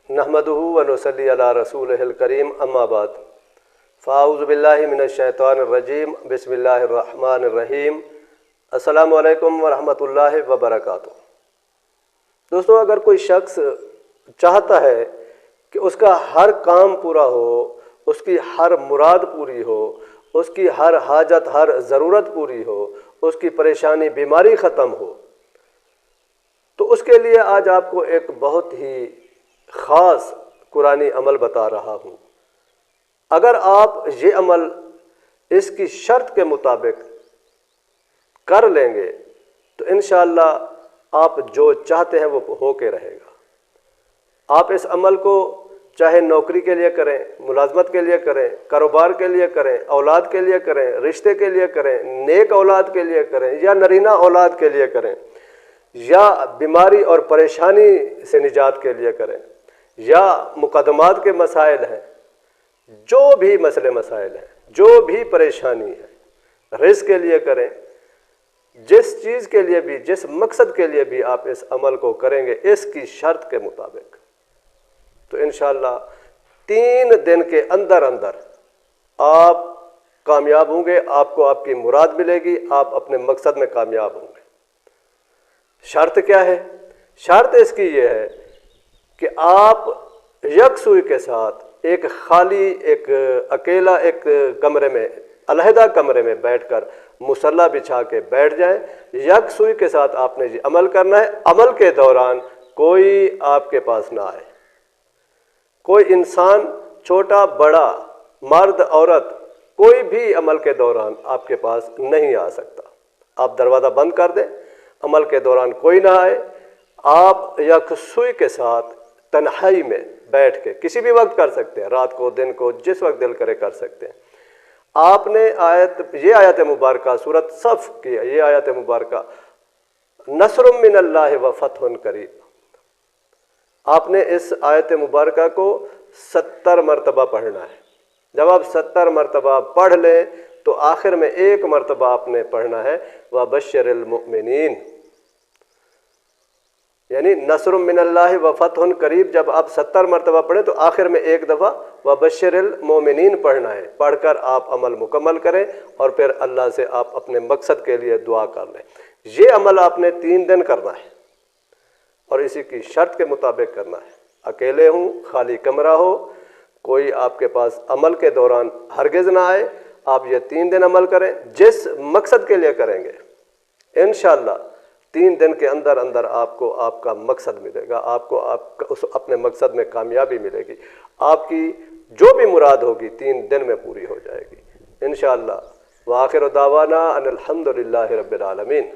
नहमदुहु व नुसल्ली अला रसूलिहिल करीम अम्मा बाद फ़ाऊज़ु बिल्लाहि मिनश शैतानिर रजीम बिस्मिल्लाहिर रहमानिर रहीम अस्सलामु अलैकुम व रहमतुल्लाहि व बरकातुहू। दोस्तों, अगर कोई शख्स चाहता है कि उसका हर काम पूरा हो, उसकी हर मुराद पूरी हो, उसकी हर हाजत हर ज़रूरत पूरी हो, उसकी परेशानी बीमारी ख़त्म हो, तो उसके लिए आज आपको एक बहुत ही ख़ास कुरानी अमल बता रहा हूँ। अगर आप ये अमल इसकी शर्त के मुताबिक कर लेंगे तो इंशाअल्लाह आप जो चाहते हैं वो हो के रहेगा। आप इस अमल को चाहे नौकरी के लिए करें, मुलाजमत के लिए करें, कारोबार के लिए करें, औलाद के लिए करें, रिश्ते के लिए करें, नेक औलाद के लिए करें या नरीना औलाद के लिए करें, या बीमारी और परेशानी से निजात के लिए करें, या मुकदमात के मसाइल हैं, जो भी मसले मसाइल हैं, जो भी परेशानी है, रिज़्क़ के लिए करें, जिस चीज़ के लिए भी, जिस मकसद के लिए भी आप इस अमल को करेंगे इसकी शर्त के मुताबिक, तो इंशाअल्लाह 3 दिन के अंदर अंदर आप कामयाब होंगे, आपको आपकी मुराद मिलेगी, आप अपने मकसद में कामयाब होंगे। शर्त क्या है? शर्त इसकी ये है कि आप यकसुई के साथ एक खाली, एक अकेला, एक कमरे में, अलहदा कमरे में बैठकर मुसल्ला बिछा के बैठ जाएं। यकसुई के साथ आपने ये अमल करना है। अमल के दौरान कोई आपके पास ना आए, कोई इंसान, छोटा बड़ा, मर्द औरत, कोई भी अमल के दौरान आपके पास नहीं आ सकता। आप दरवाज़ा बंद कर दें, अमल के दौरान कोई ना आए। आप यकसुई के साथ तन्हाई में बैठ के किसी भी वक्त कर सकते हैं, रात को, दिन को, जिस वक्त दिल करे कर सकते हैं। आपने ये आयत मुबारका सूरत सफ़ की, ये आयत मुबारका नस्रुम मिनल्लाहि व फतहुन करीब, आपने इस आयत मुबारका को 70 मरतबा पढ़ना है। जब आप 70 मरतबा पढ़ लें तो आखिर में एक मरतबा आपने पढ़ना है व बश्शिरिल मुमिनीन, यानी नस्रुम मिनल्लाहि व फतहुन करीब। जब आप 70 मरतबा पढ़ें तो आखिर में एक दफ़ा व बश्शिरिल मोमिनीन पढ़ना है। पढ़कर आप अमल मुकम्मल करें और फिर अल्लाह से आप अपने मकसद के लिए दुआ कर लें। ये अमल आपने 3 दिन करना है और इसी की शर्त के मुताबिक करना है। अकेले हूँ, खाली कमरा हो, कोई आपके पास अमल के दौरान हरगिज़ ना आए। आप ये 3 दिन अमल करें, जिस मकसद के लिए करेंगे इंशाअल्लाह 3 दिन के अंदर अंदर आपको आपका मकसद मिलेगा, आपको आपका उस अपने मकसद में कामयाबी मिलेगी। आपकी जो भी मुराद होगी 3 दिन में पूरी हो जाएगी इंशाअल्लाह। व आखिर दावाना अनिल हम्दुलिल्लाहि रब्बिल आलमीन।